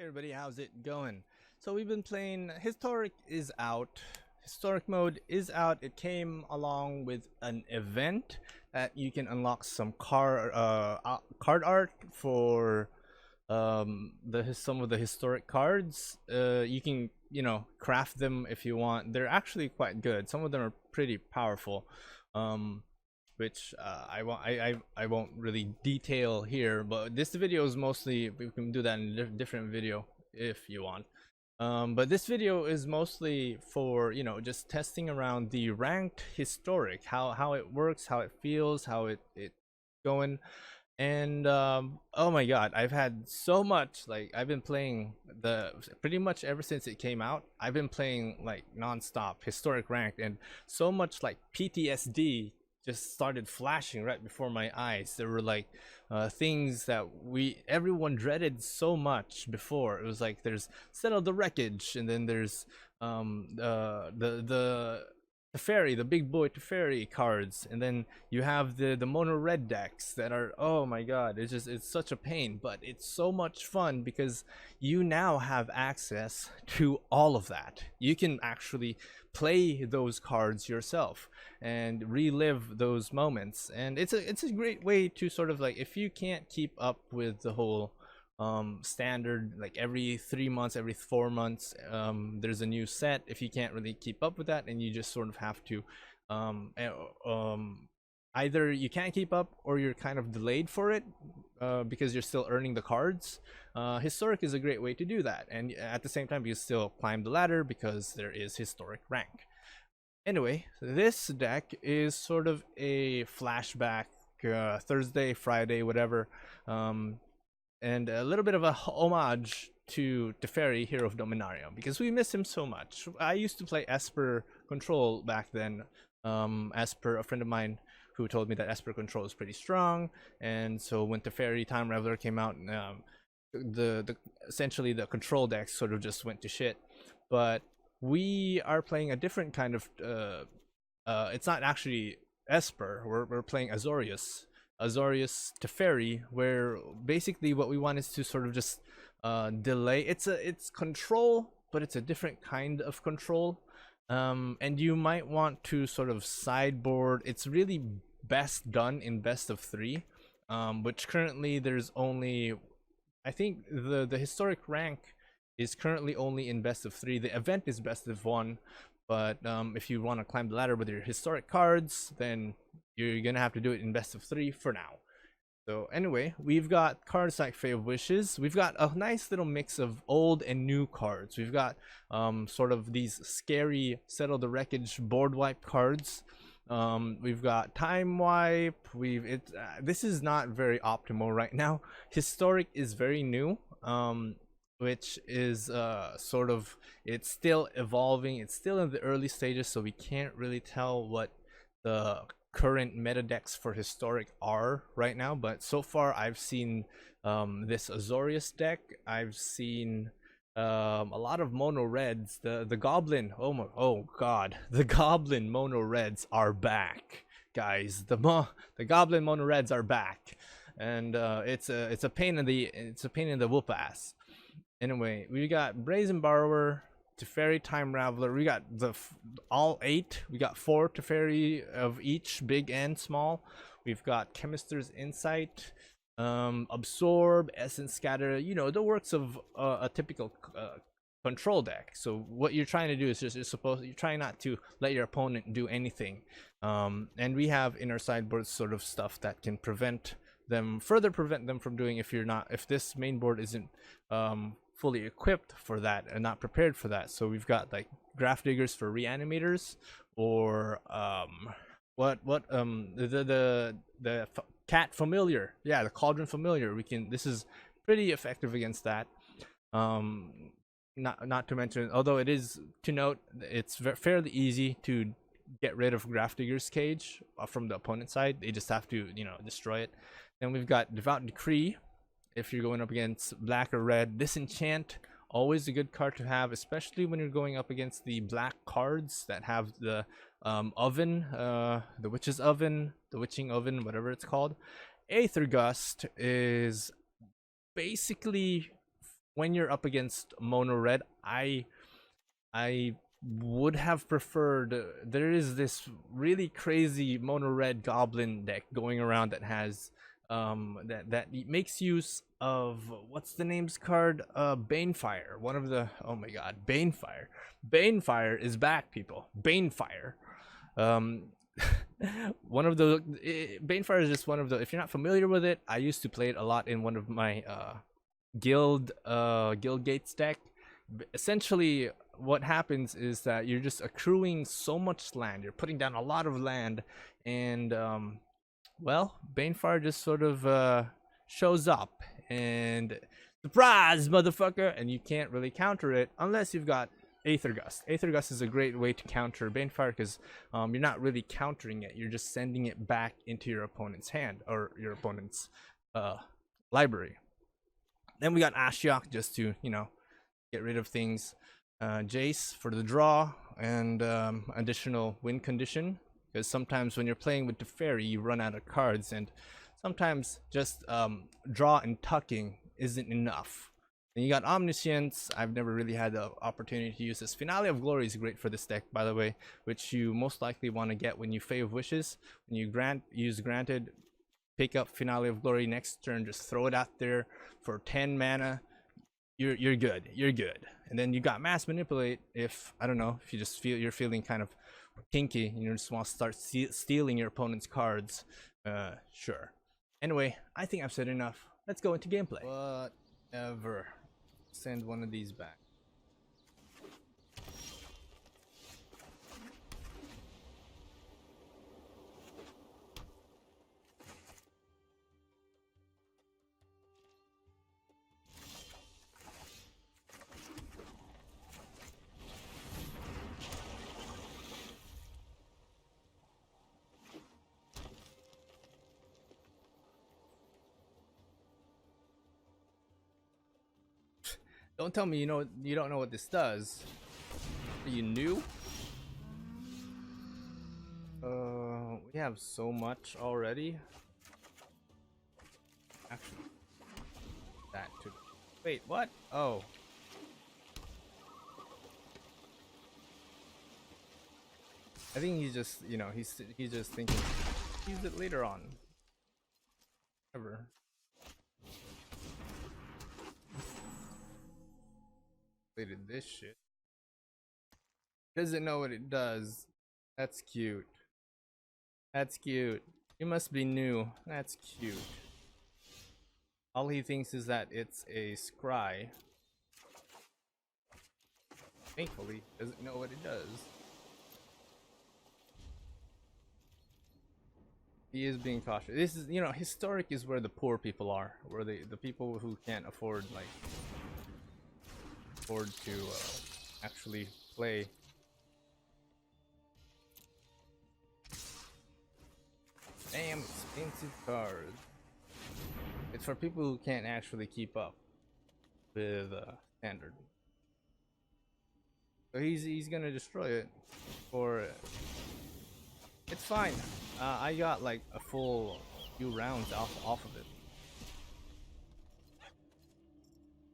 Hey everybody, how's it going? So we've been playing Historic is out. Historic mode is out. It came along with an event that you can unlock some card art for some of the historic cards. You can craft them if you want. They're actually quite good. Some of them are pretty powerful. Um, which I won't really detail here, but this video is mostly, we can do that in a different video if you want. But this video is mostly for just testing around the ranked historic, how it works, how it feels, how it going. And oh my god, I've had so much, like I've been playing pretty much ever since it came out. I've been playing like non-stop historic ranked, and so much like PTSD just started flashing right before my eyes. There were like things that everyone dreaded so much before. It was like there's Settle the Wreckage, and then there's the Teferi, the big boy Teferi cards, and then you have the mono red decks that are, oh my god, it's such a pain, but it's so much fun because you now have access to all of that. You can actually play those cards yourself and relive those moments, and it's a great way to sort of, like, if you can't keep up with the whole standard, like every 3 months, every 4 months there's a new set. If you can't really keep up with that, and you just sort of have to either you can't keep up or you're kind of delayed for it because you're still earning the cards, historic is a great way to do that, and at the same time you still climb the ladder because there is historic rank. Anyway, this deck is sort of a flashback, Thursday, Friday, whatever, and a little bit of a homage to Teferi, Hero of Dominaria, because we miss him so much. I used to play Esper Control back then, as per a friend of mine who told me that Esper Control is pretty strong, and so when Teferi Time Raveler came out, essentially the control decks sort of just went to shit. But we are playing a different kind of it's not actually Esper, we're playing Azorius Teferi, where basically what we want is to sort of just delay. It's control, but it's a different kind of control. And you might want to sort of sideboard. It's really best done in best of 3, which currently there's only, I think the historic rank is currently only in best of 3. The event is best of 1, but if you want to climb the ladder with your historic cards, then you're gonna have to do it in best of 3 for now. So anyway, we've got cards like Fae of Wishes. We've got a nice little mix of old and new cards. We've got sort of these scary Settle the Wreckage board wipe cards. We've got Time Wipe. This is not very optimal right now. Historic is very new, which is sort of, it's still evolving. It's still in the early stages, so we can't really tell what the current meta decks for historic are right now. But so far I've seen this Azorius deck. I've seen a lot of mono reds. The goblin, oh god, the goblin mono reds are back, guys. The goblin mono reds are back, and it's a pain in the whoop ass. Anyway, we got Brazen Borrower, Teferi Time Raveler. We got all 8. We got 4 Teferi of each, big and small. We've got Chemister's Insight, Absorb, Essence Scatter. The works of a typical control deck. So what you're trying to do is you're trying not to let your opponent do anything. And we have in our sideboard sort of stuff that can further prevent them from doing, if this main board isn't fully equipped for that and not prepared for that. So we've got like Graph Diggers for Reanimators, or the Cat Familiar, yeah, the Cauldron Familiar. This is pretty effective against that. Not to mention, although it is to note, it's fairly easy to get rid of Graph Digger's Cage from the opponent side. They just have to destroy it. Then we've got Devout Decree. If you're going up against black or red, Disenchant, always a good card to have, especially when you're going up against the black cards that have the oven, the Witch's Oven, the Witching Oven, whatever it's called. Aether Gust is basically when you're up against mono red, I would have preferred. There is this really crazy mono red goblin deck going around that has that makes use of what's the name's card? Banefire. One of the, oh my god, Banefire. Banefire is back, people. Banefire. Um, one of the Banefire is just one of the. If you're not familiar with it, I used to play it a lot in one of my guild gates deck. Essentially, what happens is that you're just accruing so much land. You're putting down a lot of land, and well, Banefire just sort of shows up and surprise, motherfucker, and you can't really counter it unless you've got Aether Gust. Aether Gust is a great way to counter Banefire because you're not really countering it. You're just sending it back into your opponent's hand or your opponent's library. Then we got Ashiok just to, you know, get rid of things. Jace for the draw and additional win condition, because sometimes when you're playing with the fairy you run out of cards, and sometimes just draw and tucking isn't enough. Then you got Omniscience. I've never really had the opportunity to use this. Finale of Glory is great for this deck, by the way, which you most likely want to get when you Fae of Wishes. When you use Granted, pick up Finale of Glory next turn, just throw it out there for 10 mana. You're good. You're good. And then you got Mass Manipulate if, I don't know, if you just feel you're feeling kind of kinky and you just want to start stealing your opponent's cards. Sure. Anyway, I think I've said enough. Let's go into gameplay. Whatever. Send one of these back. Don't tell me you don't know what this does. Are you new? We have so much already. Actually, that too. Wait, what? Oh. I think he's just, you know, he's just thinking use it later on. Whatever. Did this shit. Doesn't know what it does. That's cute. That's cute. You must be new. That's cute. All he thinks is that it's a scry. Thankfully, doesn't know what it does. He is being cautious. This is, you know, historic is where the poor people are, where the people who can't afford to actually play. Damn expensive cards. It's for people who can't actually keep up with standard. So he's gonna destroy it, or it's fine. I got like a full few rounds off of it,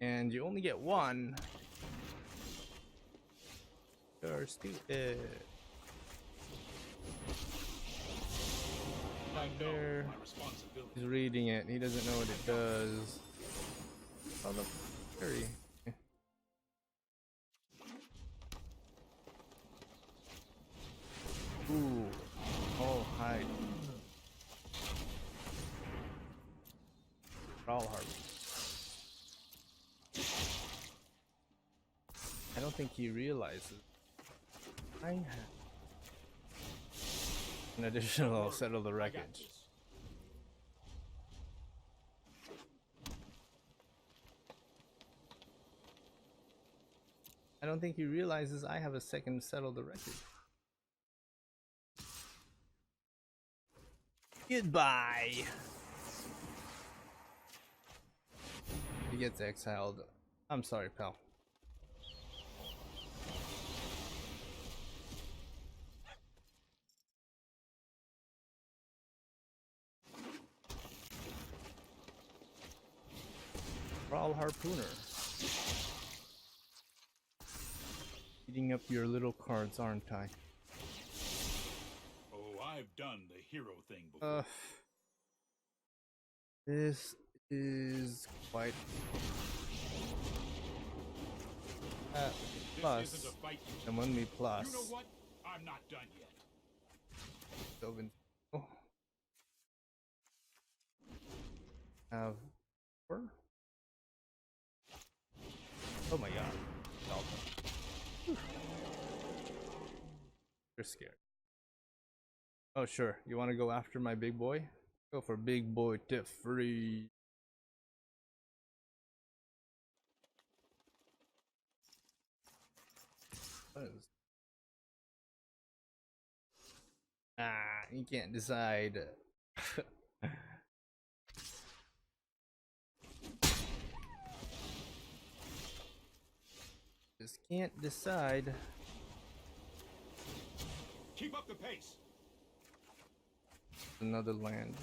and you only get one. You're stupid. Not there. He's reading it. He doesn't know what it does. Oh look, fairy. Ooh. Oh, hide. Brawl Harp. I don't think he realizes. I have an additional settle the wreckage. I don't think he realizes I have a second settle the wreckage. Goodbye. He gets exiled. I'm sorry, pal. Brawl Harpooner. Eating up your little cards, aren't I? Oh, I've done the hero thing before. This is quite plus. This isn't a fight. And when we plus. You know what? I'm not done yet. Open. Oh. Have 4. Oh my god. Alpha. You're scared. Oh sure. You want to go after my big boy? Go for big boy tip free. What is... you can't decide. Just can't decide. Keep up the pace. Another land.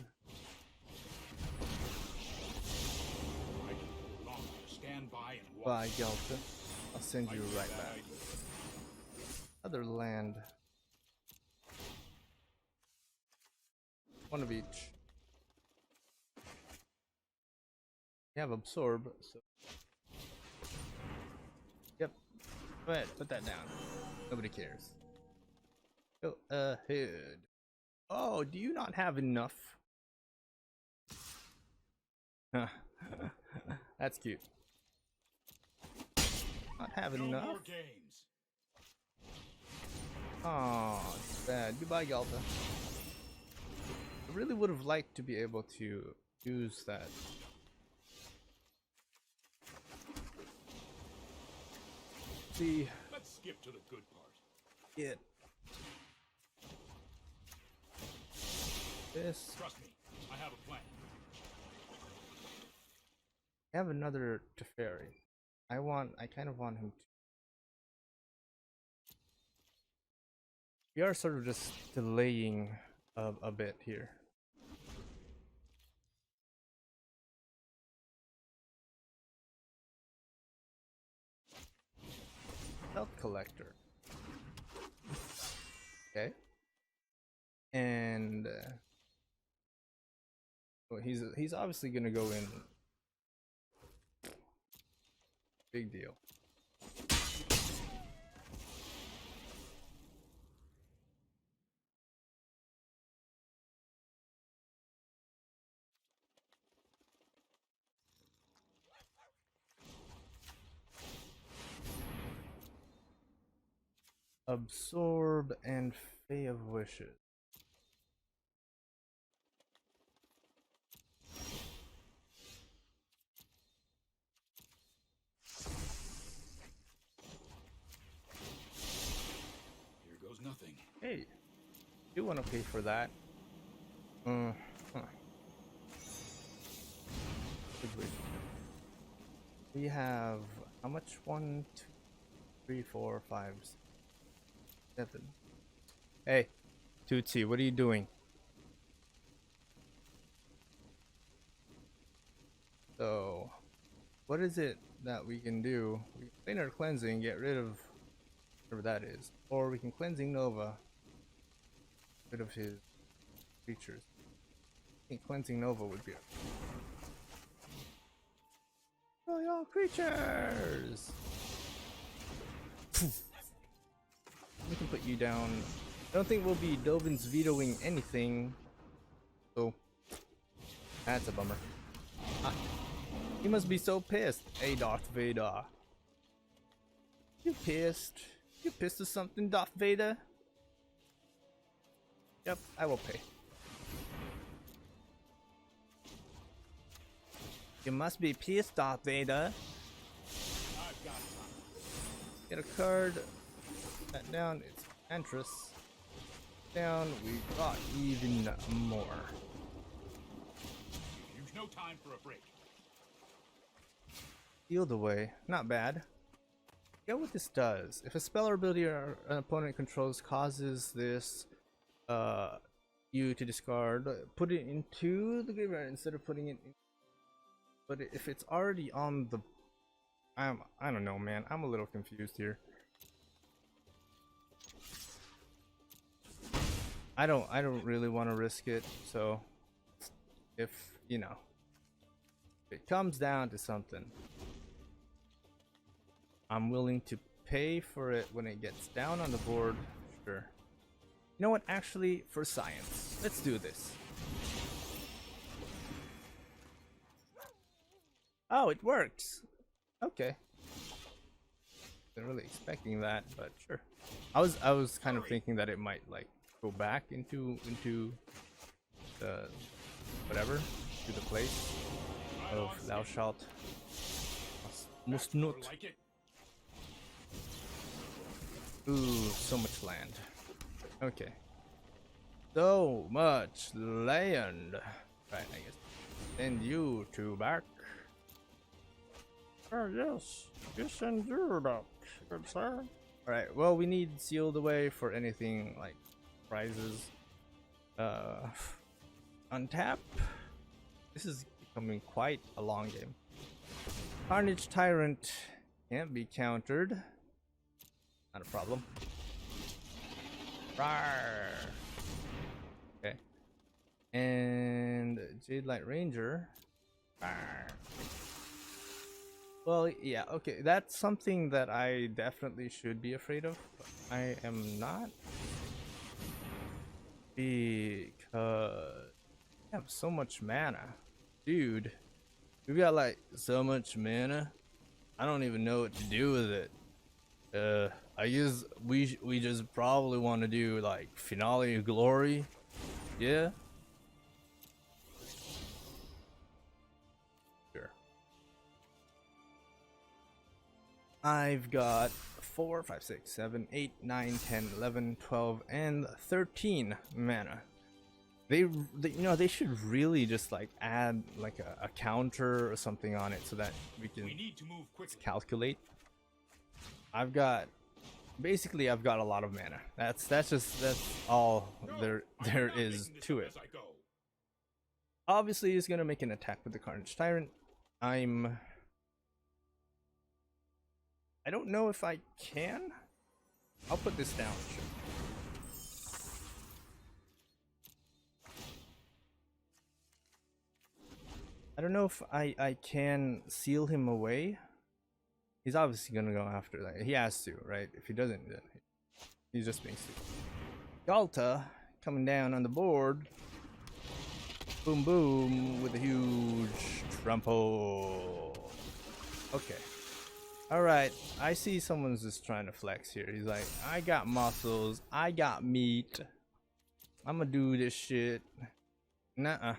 I can no longer stand by and watch. Bye, Gelta. I'll send you right back. Other land. One of each. You have absorb, so. Yep. Go ahead, put that down. Nobody cares. Go ahead. Oh, do you not have enough? That's cute. Not have No enough? more games. Oh, it's bad. Goodbye, Galta. I really would have liked to be able to use that. See. Let's skip to the good part. Get this. Trust me, I have a plan. I have another Teferi. I kind of want him to. We are sort of just delaying a bit here. Health collector. Okay. And well, he's obviously gonna go in. Big deal. Absorb and Fey of Wishes. Here goes nothing. Hey, you want to pay for that? Huh. We have how much? 1, 2, 3, 4, 5, 7. Hey, Tootsie, what are you doing? So, what is it that we can do? We can clean our cleansing, get rid of whatever that is, or we can cleansing Nova, get rid of his creatures. I think cleansing Nova would be. Royal creatures. We can put you down. I don't think we'll be Dovin's vetoing anything, so that's a bummer. He must be so pissed. Hey, Darth Vader. You pissed? You pissed at something, Darth Vader? Yep, I will pay. You must be pissed, Darth Vader. I've got time. Get a card. That down. It's Antris. Down. We got even more. Use no time for a break. Healed away. Not bad. Get what this does. If a spell or ability or an opponent controls causes this you to discard, put it into the graveyard instead of putting it in. But if it's already on the I don't know, man. I'm a little confused here. I don't really want to risk it. So if, you know, if it comes down to something, I'm willing to pay for it when it gets down on the board. Sure. You know what? Actually, for science, let's do this. Oh, it works. Okay. Wasn't really expecting that, but sure. I was kind of thinking that it might like go back into the whatever, to the place of thou shalt must not. Like it? Ooh, so much land. Okay. So much land. Right, I guess. Send you two back. Oh, yes. You send you back, good sir. Alright, well, we need sealed away for anything like prizes. Untap. This is becoming quite a long game. Carnage Tyrant can't be countered. Not a problem. Rawr. Okay. And Jade Light Ranger. Rawr. Well, yeah, okay. That's something that I definitely should be afraid of. But I am not. Because I have so much mana. Dude. We've got like so much mana. I don't even know what to do with it. I guess we just probably want to do like Finale of Glory. Yeah. Sure. I've got 4, 5, 6, 7, 8, 9, 10, 11, 12, and 13 mana. They you know, they should really just like add like a counter or something on it so that we can We need to move quickly. calculate. I've got a lot of mana. That's all there is to it. Obviously, he's gonna make an attack with the Carnage Tyrant. I don't know if I can. I'll put this down. Sure. I don't know if I can seal him away. He's obviously gonna go after that. He has to, right? If he doesn't, then he's just being stupid. Galta coming down on the board. Boom boom with a huge trample. Okay. Alright, I see someone's just trying to flex here. He's like, I got muscles, I got meat. I'ma do this shit. Nuh-uh.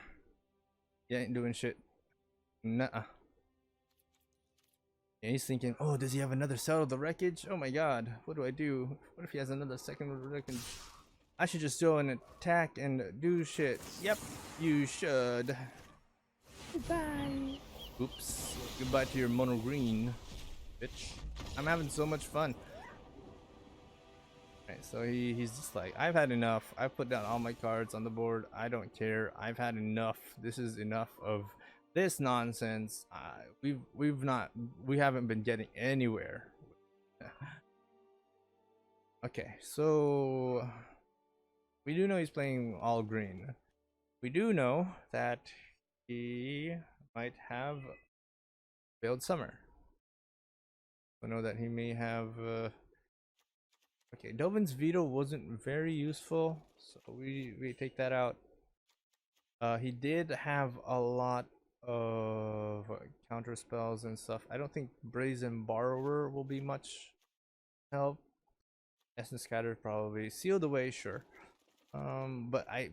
You ain't doing shit. Nuh-uh. And he's thinking, oh, does he have another Cell of the Wreckage? Oh my god, what do I do? What if he has another second of the Wreckage? I should just go and attack and do shit. Yep, you should. Goodbye. Oops. Goodbye to your mono green, bitch. I'm having so much fun. Alright, so he's just like, I've had enough. I've put down all my cards on the board. I don't care. I've had enough. This is enough of this nonsense. We haven't been getting anywhere. Okay, so we do know he's playing all green. We do know that he might have failed summer. We know that he may have okay, Dovin's veto wasn't very useful, so we take that out. He did have a lot of counter spells and stuff. I don't think Brazen Borrower will be much help. Essence Scatter probably. Sealed Away, sure. But I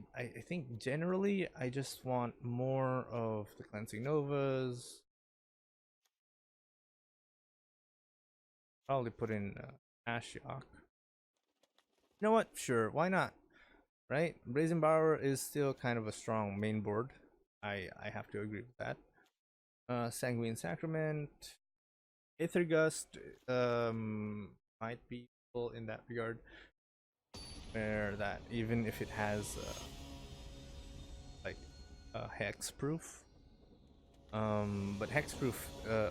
think generally I just want more of the Cleansing Novas. Probably put in Ashiok. You know what? Sure, why not? Right? Brazen Borrower is still kind of a strong main board. I have to agree with that. Sanguine Sacrament, Aether Gust might be useful in that regard. Where that even if it has like hex proof, But hexproof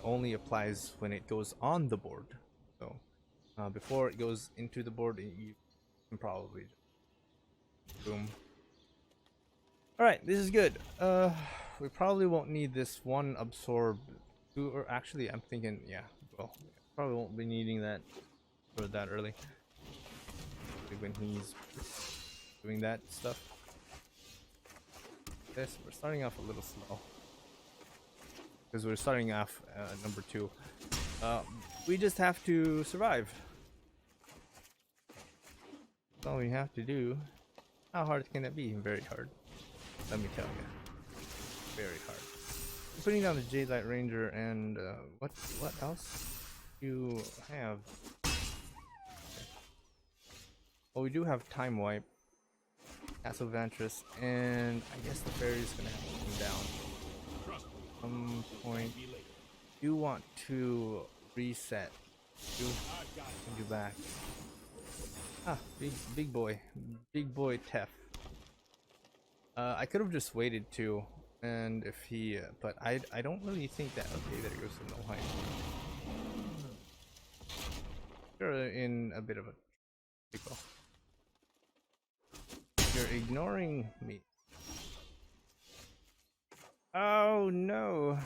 only applies when it goes on the board. So before it goes into the board, you can probably just boom. All right, this is good. We probably won't need this one absorb. Or actually, I'm thinking, yeah, well, probably won't be needing that for that early. When he's doing that stuff. This we're starting off a little slow because we're starting off number 2. We just have to survive. That's all we have to do. How hard can it be? Very hard. Let me tell you, very hard. I'm putting down the Jade Light Ranger and what else do you have? Well, we do have Time Wipe, Castle Ventress, and I guess the fairy's gonna have to come down. Some point. You want to reset. Do back. Ah, big boy Tef. I could have just waited too, and if he, but I don't really think that. Okay, there goes the no height. You're in a bit of a pickle. You're ignoring me. Oh no.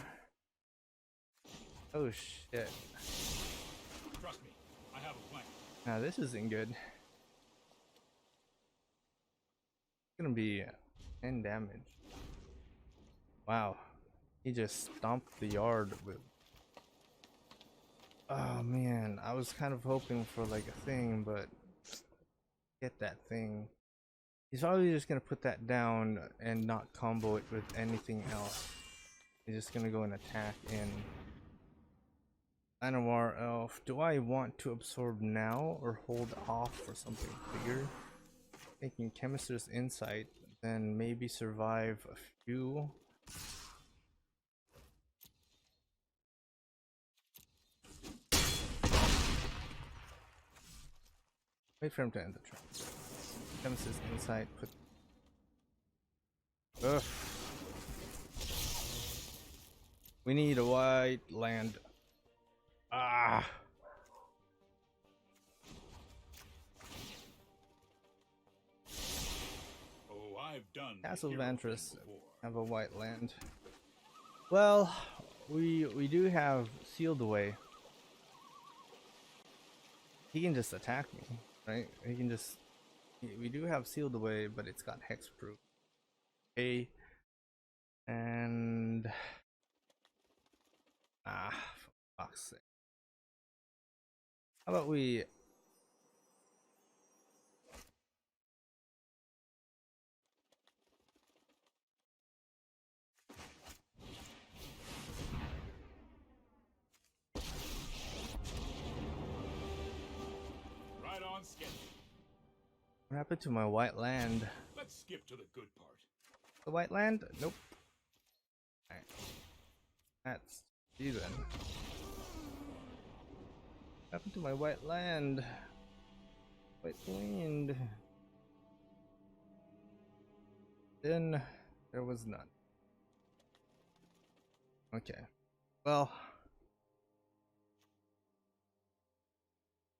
Oh shit. Trust me, I have a plan. Now this isn't good. It's gonna be 10 damage. Wow. He just stomped the yard with. Oh man, I was kind of hoping for like a thing, but get that thing. He's probably just gonna put that down and not combo it with anything else. He's just gonna go and attack in Llanowar Elf. Do I want to absorb now or hold off for something bigger? Thinking Chemist's Insight, then maybe survive a few. Wait for him to end the turn. Chemist's Insight, put. Ugh. We need a white land. Ah. Oh, I've done Castle the hero thing Ventress before. have a white land. Well, we do have Sealed Away. He can just attack me, right? He can just. We do have Sealed Away, but it's got hexproof. Okay, and for fuck's sake. How about we? Right on schedule. What happened to my white land? Let's skip to the good part. The white land? Nope. Alright. That's you then. What happened to my white land? White land. Then there was none. Okay. Well.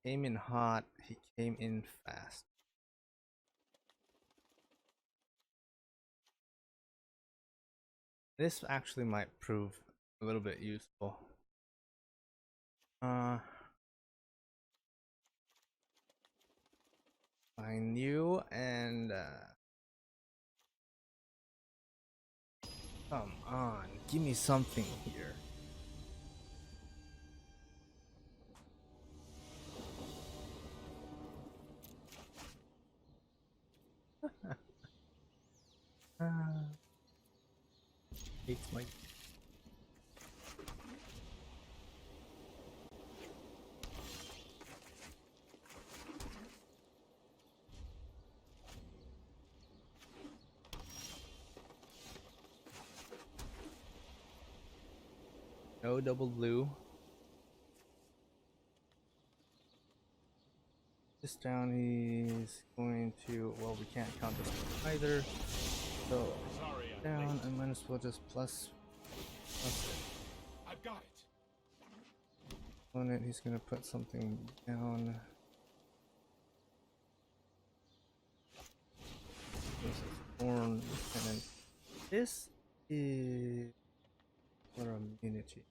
Came in hot, he came in fast. This actually might prove a little bit useful. Find you and come on, give me something here. Hates my. No double blue. This down, he's going to. Well, we can't count this one either. So Sorry, I'm down, late. I might as well just plus That's it. I've got it. On it, he's gonna put something down. This is thorn, and then this is for immunity.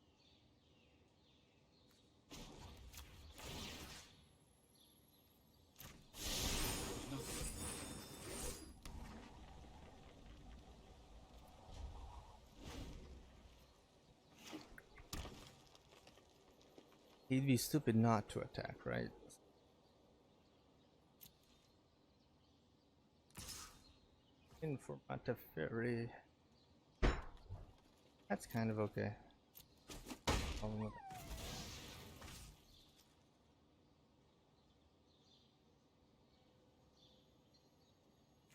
He'd be stupid not to attack, right? In for Mataferi. That's kind of okay. Problem with it.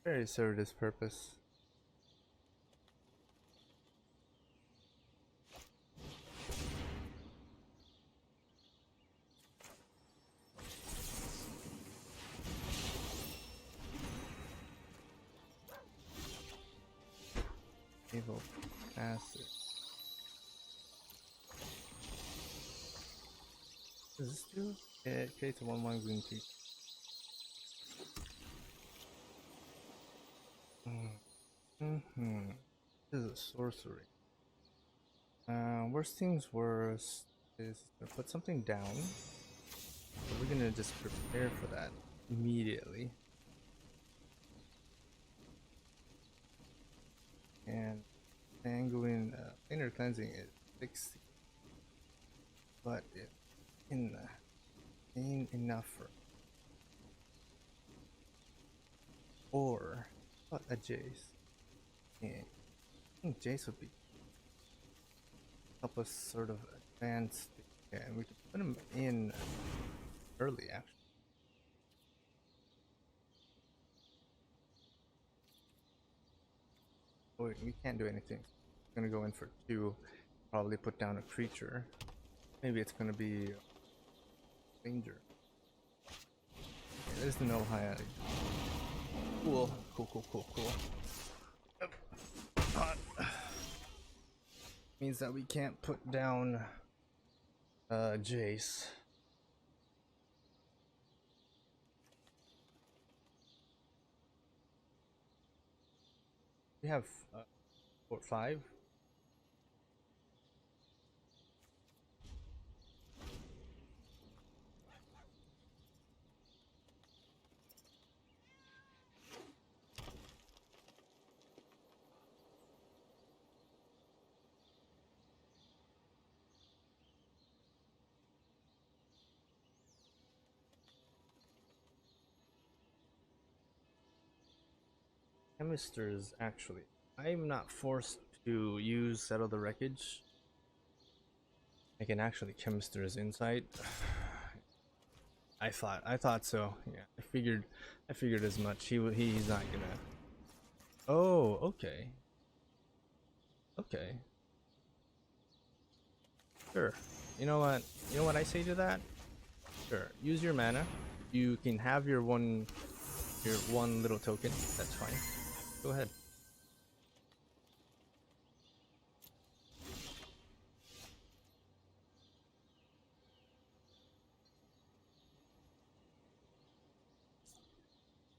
Very served his purpose. Evil acid. Does this do? Yeah, it creates a 1/1 green creature. This is a sorcery. Worst things worst is to put something down. We're gonna just prepare for that immediately. And Sanguine inner cleansing is 60, but it ain't enough for. Or what a Jace. Yeah, I think Jace would be help us sort of advance. Yeah, and we could put him in early actually. Wait, we can't do anything. I'm gonna go in for 2, probably put down a creature. Maybe it's gonna be danger. Okay, there's the null high. Cool. Means that we can't put down Jace. We have 4, 5. Chemisters, actually. I'm not forced to use Settle the Wreckage. I can actually Chemisters Insight. I thought so. Yeah, I figured as much. He's not gonna. Oh, okay. Okay. Sure. You know what? You know what I say to that? Sure. Use your mana. You can have your one little token. That's fine. Go ahead.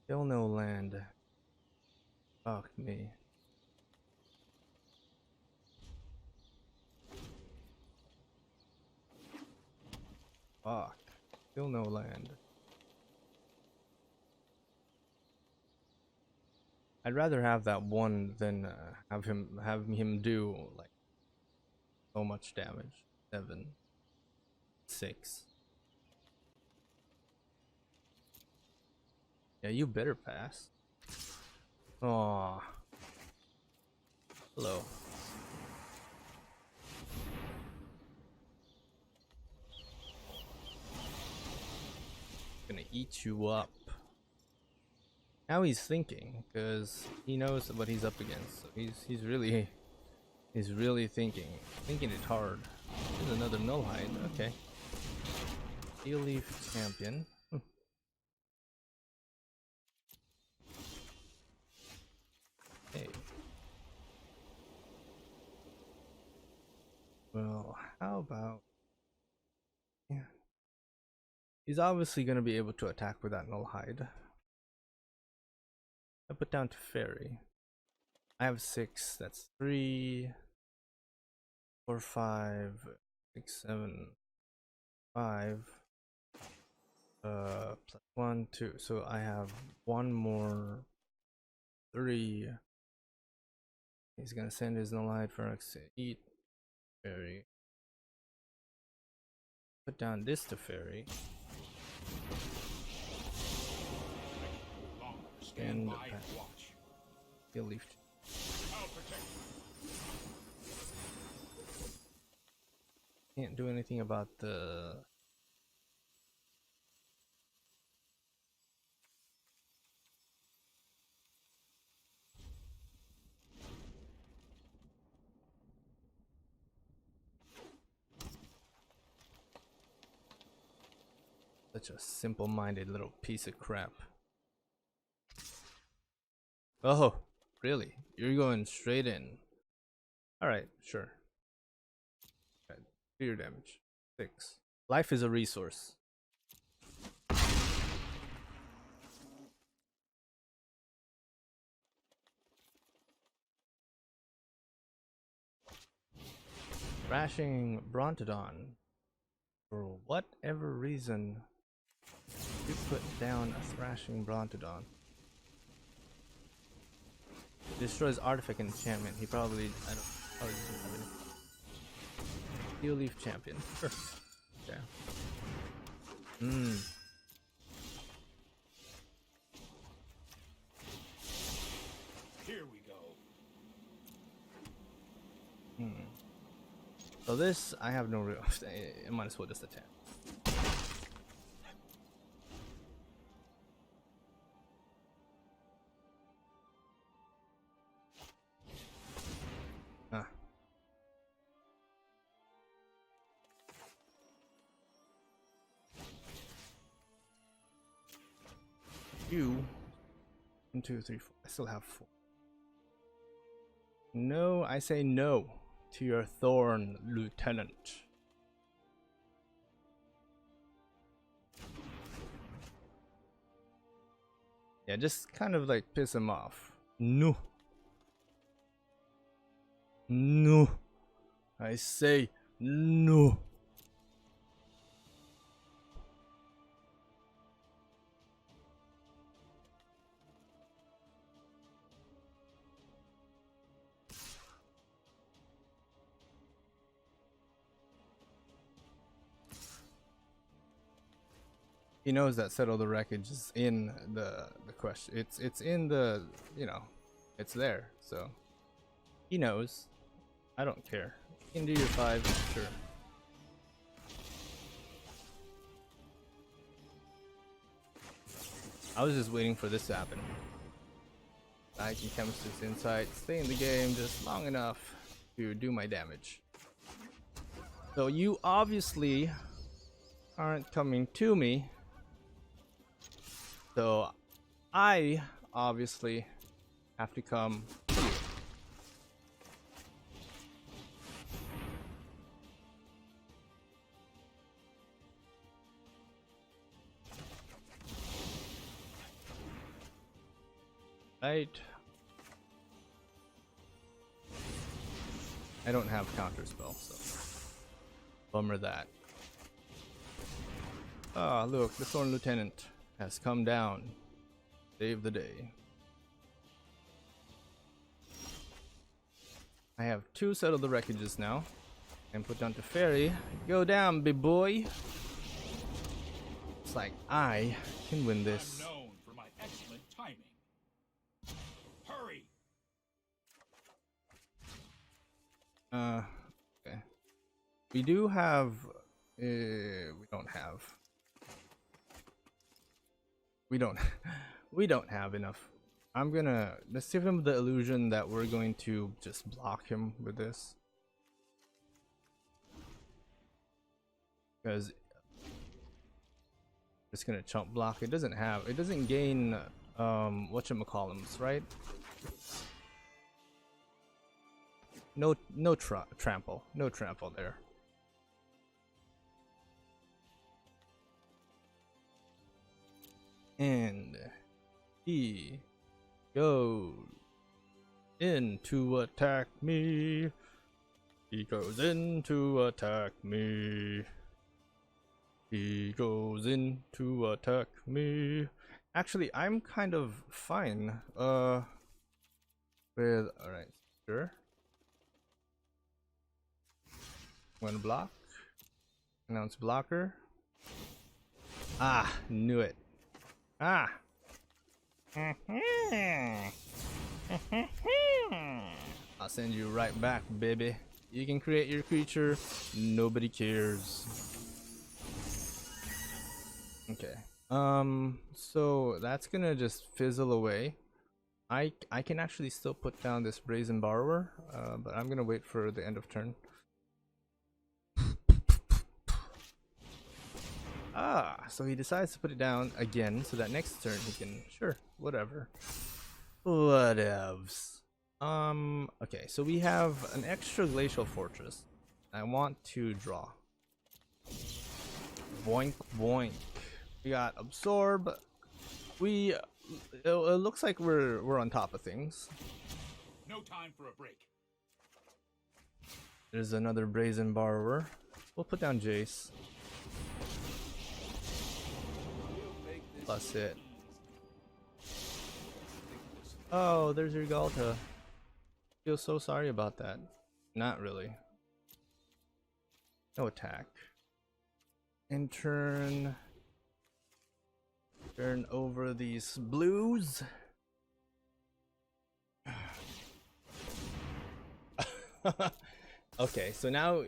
Still no land. Fuck me. Fuck. Still no land. I'd rather have that one than have him do like so much damage. 7, 6. Yeah, you better pass. Aw. Hello. Gonna eat you up. Now he's thinking, because he knows what he's up against. So he's really thinking it hard. There's another null hide. Okay. Steel Leaf Champion. Hey. Well, how about... Yeah. He's obviously going to be able to attack with that null hide. I put down to fairy. I have 6. That's 3, 4, 5, 6, 7, 5. Plus 1, 2. So I have one more 3. He's gonna send his null hide for X to eat fairy. Put down this to fairy. And he'll leave. Can't do anything about the... Such a simple-minded little piece of crap. Oh, really? You're going straight in. Alright, sure. Right. Do your damage. 6. Life is a resource. Thrashing Brontodon. For whatever reason, you put down a Thrashing Brontodon. Destroys artifact enchantment. He probably, I don't, probably doesn't have any. Steel Leaf Champion. Sure. Yeah. Here we go. So this, I have no real. I might as well just attack. Ah. You. 1, 2, 3, 4. I still have 4. No, I say no to your Thorn, Lieutenant. Yeah, just kind of like piss him off. No. No. I say no. He knows that Settle the Wreckage is in the question. It's in the, you know, it's there. So he knows. I don't care. You can do your 5, sure. I was just waiting for this to happen. I can Chemist's Insight, stay in the game just long enough to do my damage. So you obviously aren't coming to me. So I obviously have to come to you. Right. I don't have counter spell, so bummer that. Ah, look, the Thorn Lieutenant has come down. Save the day. I have 2 Settle the Wreckages now. And put down to fairy. Go down, big boy. It's like I can win this. I'm known for my excellent timing. Hurry! Okay. We do have. We don't have. We don't. We don't have enough. Let's give him the illusion that we're going to just block him with this. Because it's gonna chump block. It doesn't gain whatchamacallums, right? no trample. No trample there. And he goes in to attack me. He goes in to attack me. He goes in to attack me. Actually, I'm kind of fine. With alright, sure. One block. Announce blocker. Ah, knew it. Ah. I'll send you right back, baby. You can create your creature. Nobody cares. Okay. So that's gonna just fizzle away. I can actually still put down this Brazen Borrower, but I'm gonna wait for the end of turn. Ah, so he decides to put it down again, so that next turn he can, sure, whatever. Whatevs. Okay, so we have an extra Glacial Fortress. I want to draw. Boink, boink. We got Absorb. It looks like we're on top of things. No time for a break. There's another Brazen Borrower. We'll put down Jace. Plus it. Oh, there's your Galta. Feel so sorry about that. Not really. No attack. And turn over these blues. Okay, so now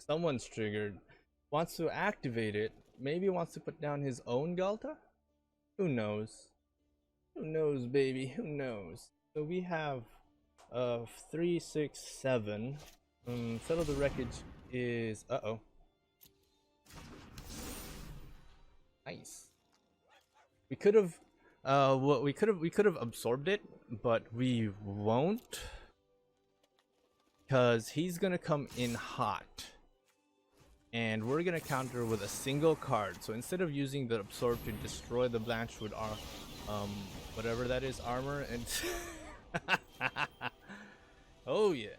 someone's triggered. Wants to activate it. Maybe wants to put down his own Galta? Who knows? Who knows, baby? Who knows? So we have 3, 6, 7. Settle the Wreckage is nice. We could have we could have absorbed it, but we won't, because he's gonna come in hot, and we're gonna counter with a single card. So instead of using the absorb to destroy the Blanchwood whatever that is, armor, and oh yeah.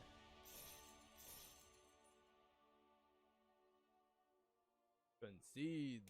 Concedes.